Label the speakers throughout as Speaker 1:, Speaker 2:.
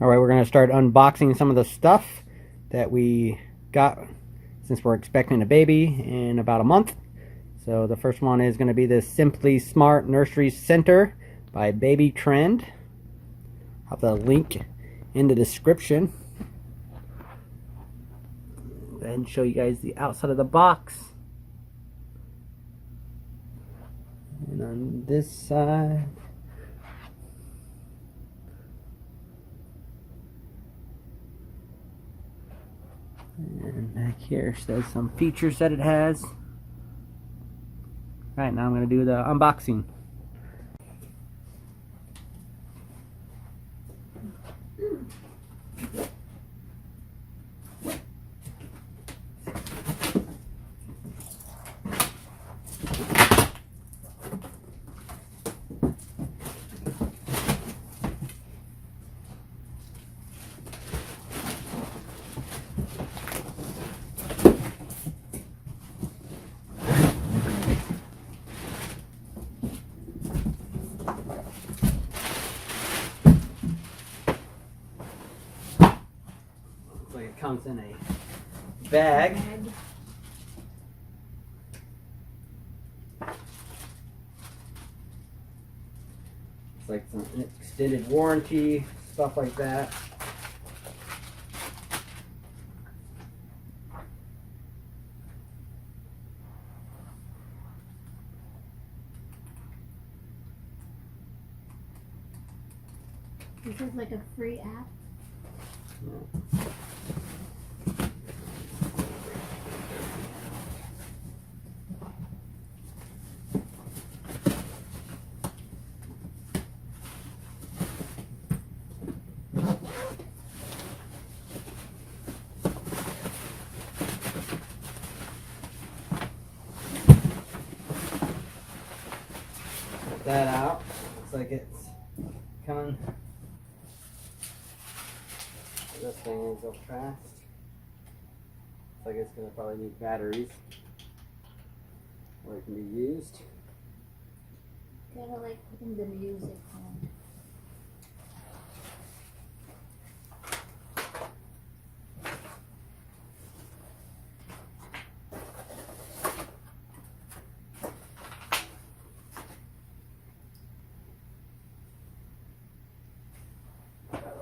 Speaker 1: Alright, we're going to start unboxing some of the stuff that we got since we're expecting a baby in about a month. So the first one is going to be the Simply Smart Nursery Center by Baby Trend. I'll have the link in the description. Go ahead and show you guys the outside of the box. And on this side, and back here says some features that it has. Alright, now I'm going to do the unboxing. It comes in a bag. It's like some extended warranty, stuff like that.
Speaker 2: This is like a free app.
Speaker 1: Yeah. That out. Looks like it's coming. This thing is so fast. Looks like it's going to probably need batteries, or it can be used.
Speaker 2: Kind of like putting the music on.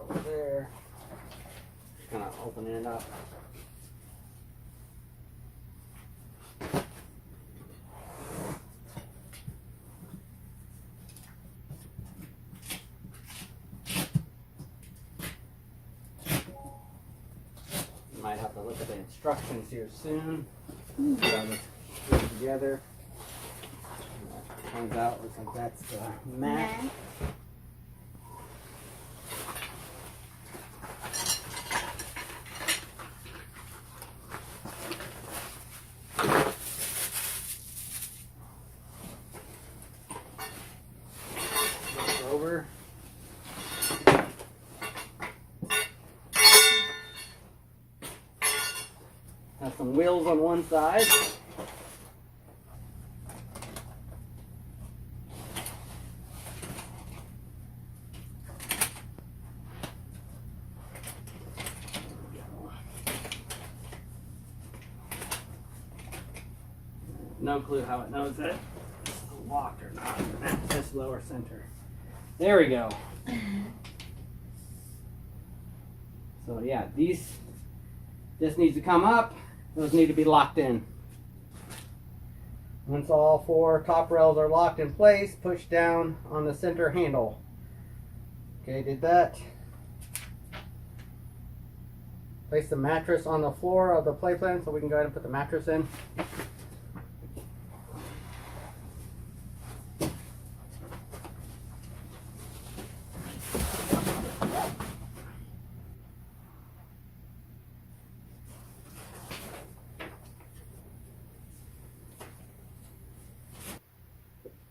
Speaker 1: Over there. Just kind of opening it up. You might have to look at the instructions here soon. Put this together. Comes out, looks like that's the mat. Over. Has some wheels on one side. No clue how it knows that it's locked or not. This lower center. There we go. So yeah, this needs to come up. Those need to be locked in. Once all four top rails are locked in place, push down on the center handle. Okay, did that. Place the mattress on the floor of the playpen so we can go ahead and put the mattress in.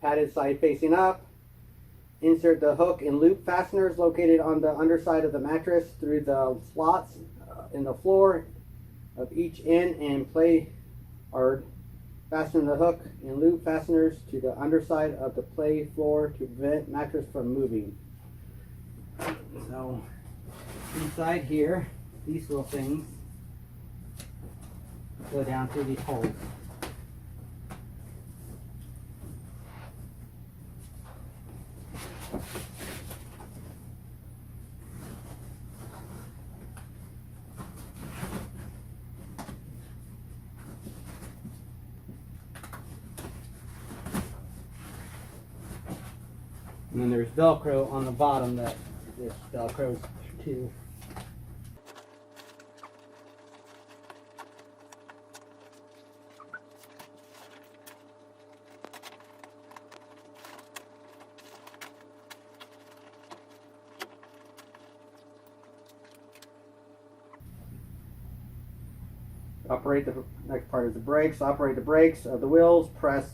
Speaker 1: Padded side facing up. Insert the hook and loop fasteners located on the underside of the mattress through the slots in the floor of each end and fasten the hook and loop fasteners to the underside of the play floor to prevent mattress from moving. So inside here, these little things go down through these holes. And then there's Velcro on the bottom that this Velcros to. Operate the next part is the brakes. Operate the brakes of the wheels. Press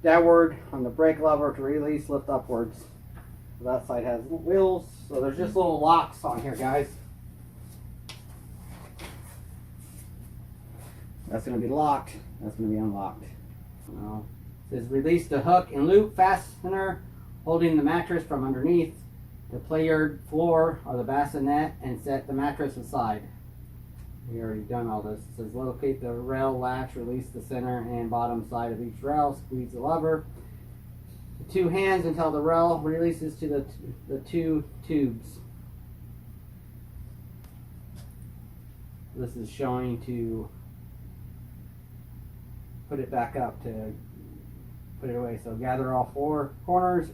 Speaker 1: downward on the brake lever to release. Lift upwards. So that side has wheels. So there's just little locks on here, guys. That's going to be locked. That's going to be unlocked. Now, it says release the hook and loop fastener holding the mattress from underneath the player floor of the bassinet and set the mattress aside. We already done all this. It says locate the rail latch, release the center and bottom side of each rail, squeeze the lever. The two hands until the rail releases to the two tubes. This is showing to put it back up, to put it away. So gather all four corners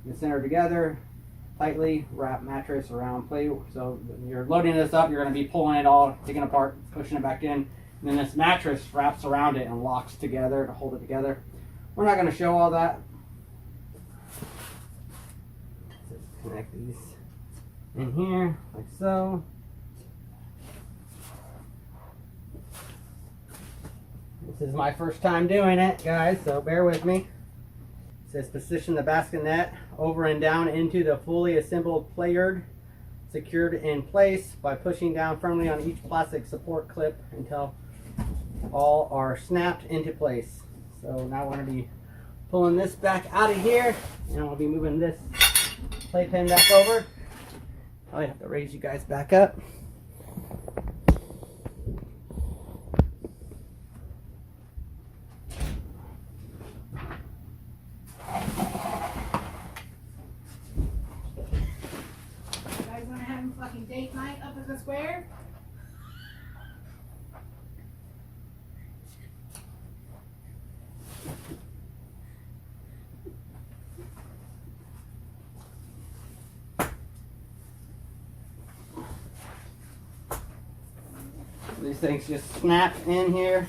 Speaker 1: and center together. Tightly wrap mattress around play. So when you're loading this up, you're going to be pulling it all, taking it apart, pushing it back in. And then this mattress wraps around it and locks together to hold it together. We're not going to show all that. Just connect these in here like so. This is my first time doing it, guys, so bear with me. It says position the bassinet over and down into the fully assembled playard, secured in place by pushing down firmly on each plastic support clip until all are snapped into place. So now we're going to be pulling this back out of here, and I'll be moving this playpen back over. Probably have to raise you guys back up.
Speaker 2: Date night up at the square.
Speaker 1: These things just snap in here.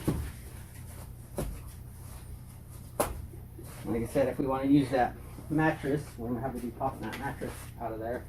Speaker 1: Like I said, if we want to use that mattress, we're going to have to be popping that mattress out of there.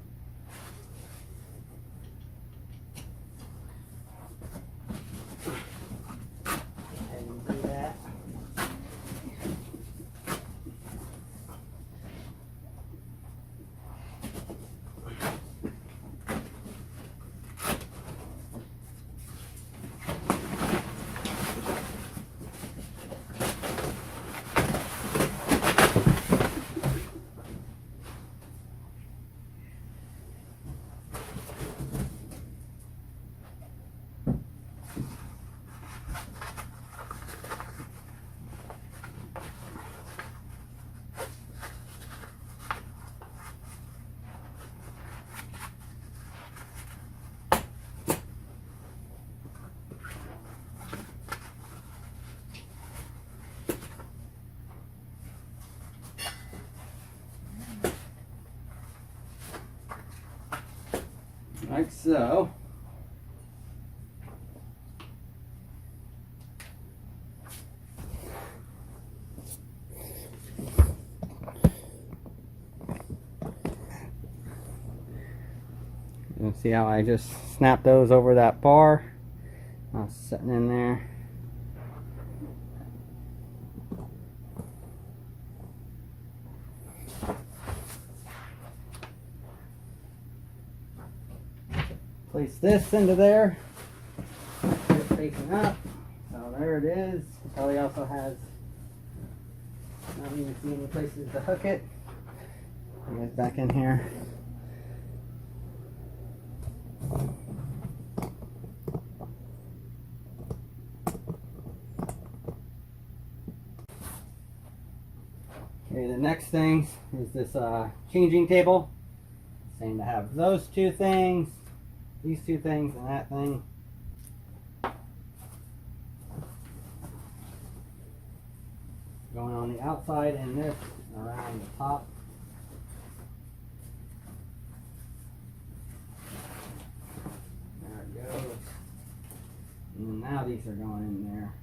Speaker 1: Like so. You see how I just snapped those over that bar? I was sitting in there. Place this into there. Get it facing up. So there it is. It probably also has, not even see any places to hook it. Get it back in here. Okay, the next thing is this changing table. Saying to have those two things, these two things, and that thing. Going on the outside and this around the top. There it goes. And now these are going in there.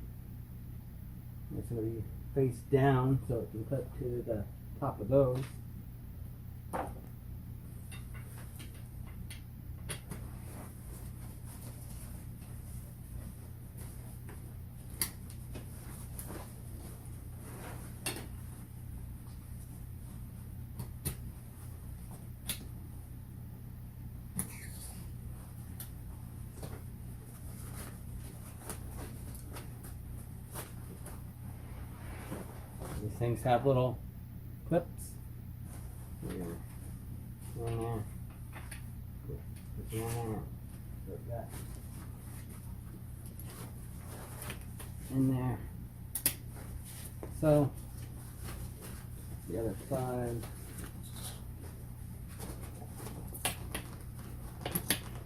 Speaker 1: It's going to be face down so it can clip to the top of those. These things have little clips. Here. In there. Put you in there. Put that in there. So the other side.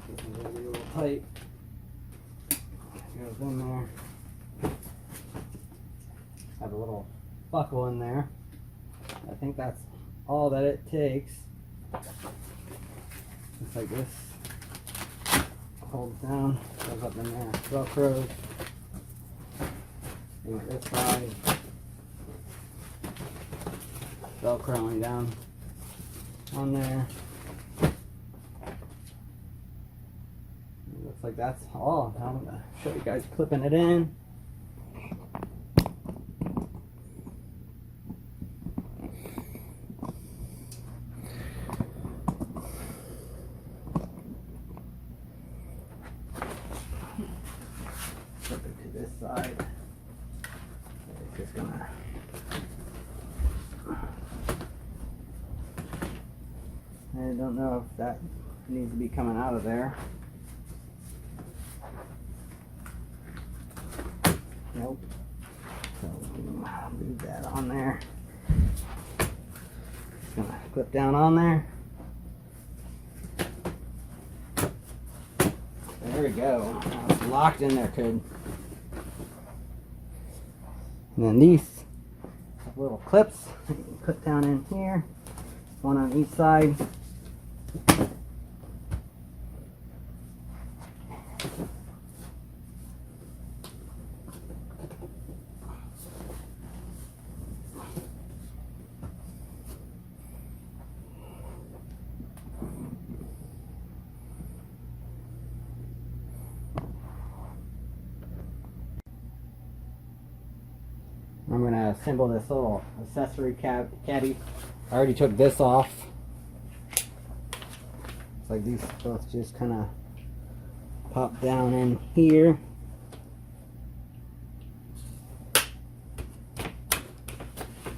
Speaker 1: This is gonna be a little tight. Goes in there. Have a little buckle in there. I think that's all that it takes. Just like this. Holds down, goes up in there. Velcros. And this side. Velcroing down on there. It looks like that's all. Now I'm gonna show you guys clipping it in. Flip it to this side. It's just gonna. I don't know if that needs to be coming out of there. Nope. So leave that on there. Just gonna clip down on there. There we go. Now it's locked in there, kid. And then these have little clips that you can put down in here. One on each side. I'm going to assemble this little accessory caddy. I already took this off. It's like these both just kind of pop down in here.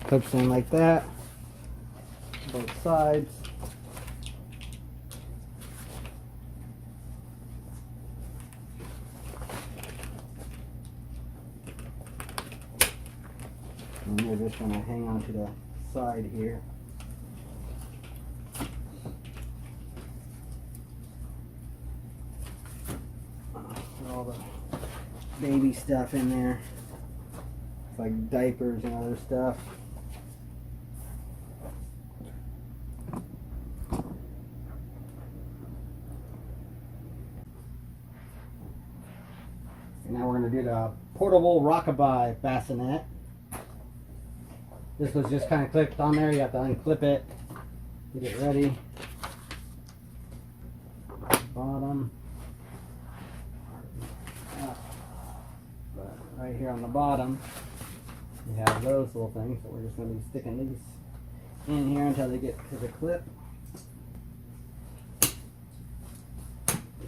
Speaker 1: Clips in like that. Both sides. And they're just going to hang on to the side here. Put all the baby stuff in there. It's like diapers and other stuff. And now we're going to do the portable rockabye bassinet. This was just kind of clipped on there. You have to unclip it, get it ready. Bottom. But right here on the bottom, you have those little things. So we're just going to be sticking these in here until they get to the clip.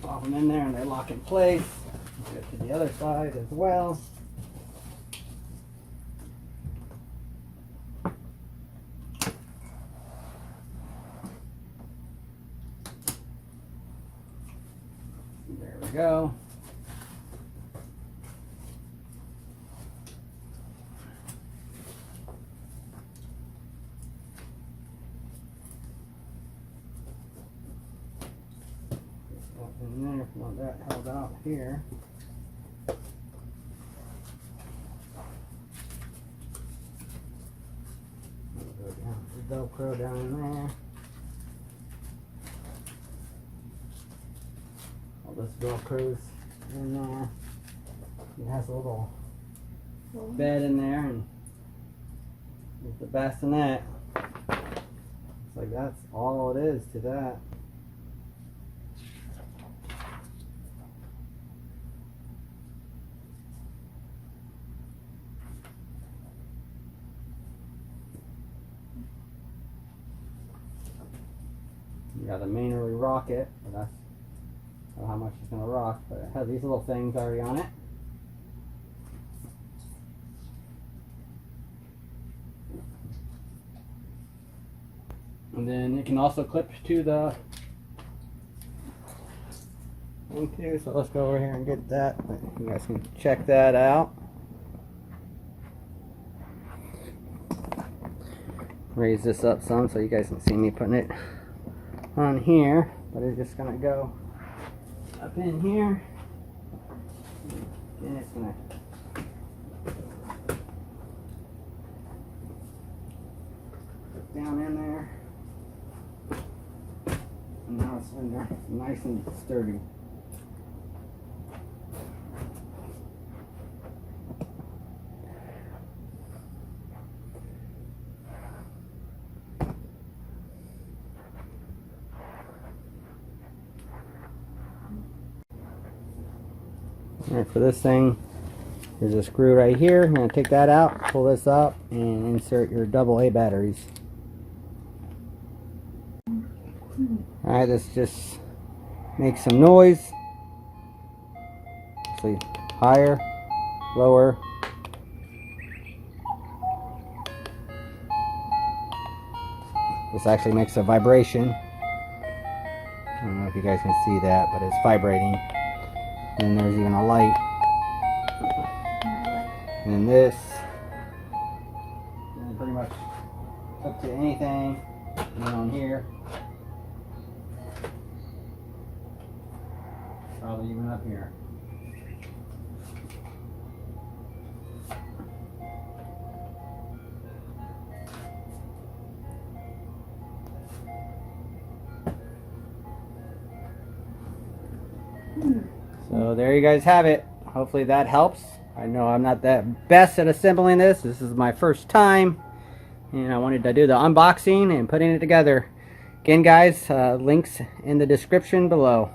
Speaker 1: Pop them in there and they lock in place. Get to the other side as well. There we go. And then if you want that held out here. Go down the Velcro down in there. All this Velcro's in there. It has a little bed in there, and with the bassinet. It's like that's all it is to that. You got a manually rocket, but that's not how much it's going to rock, but it has these little things already on it. And then it can also clip to the thing too, so let's go over here and get that. You guys can check that out. Raise this up some so you guys can see me putting it on here, but it's just gonna go up in here, and it's gonna put down in there, and now it's in there nice and sturdy. Alright, for this thing, there's a screw right here. I'm going to take that out, pull this up, and insert your AA batteries. Alright, this just makes some noise. See, higher, lower. This actually makes a vibration. I don't know if you guys can see that, but it's vibrating. And there's even a light. And then this, and pretty much up to anything. And then on here, probably even up here. So there you guys have it. Hopefully that helps. I know I'm not that best at assembling this. This is my first time, and I wanted to do the unboxing and putting it together. Again guys, links in the description below.